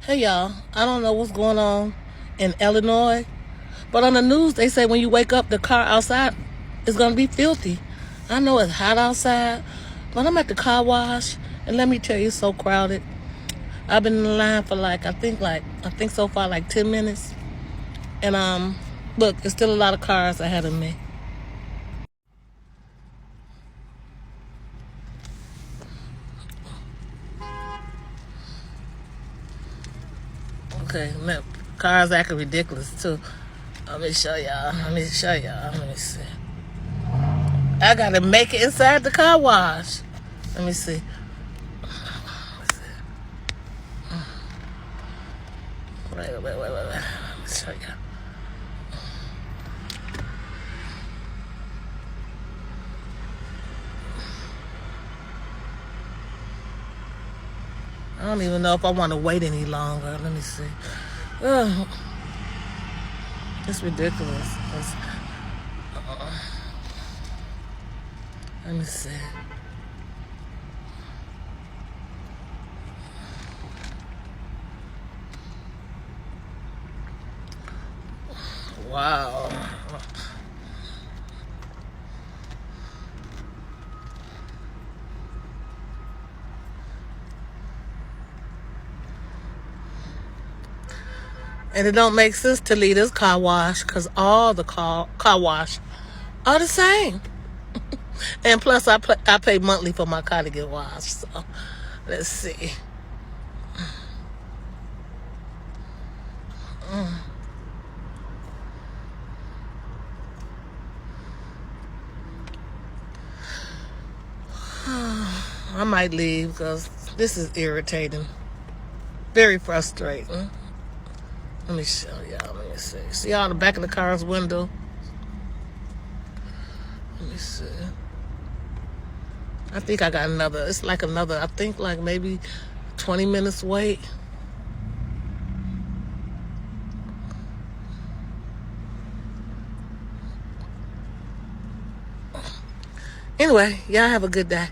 Hey y'all, I don't know what's going on in Illinois, but on the news they say when you wake up, the car outside is gonna be filthy. I know it's hot outside, but I'm at the car wash, and let me tell you, it's so crowded. I've been in line for I think so far like 10 minutes, and look, there's still a lot of cars ahead of me. Okay, now, cars acting ridiculous too. Let me show y'all. Let me see. I gotta make it inside the car wash. Let me see. Wait. Let me show y'all. I don't even know if I want to wait any longer. Let me see. Ugh. It's ridiculous. Let me see. Wow. And it don't make sense to leave this car wash because all the car wash are the same. And plus, I pay monthly for my car to get washed. So, let's see. I might leave because this is irritating. Very frustrating. Let me show y'all. Let me see. See all the back of the car's window? Let me see. I think I got another. It's like another, I think like maybe 20 minutes wait. Anyway, y'all have a good day.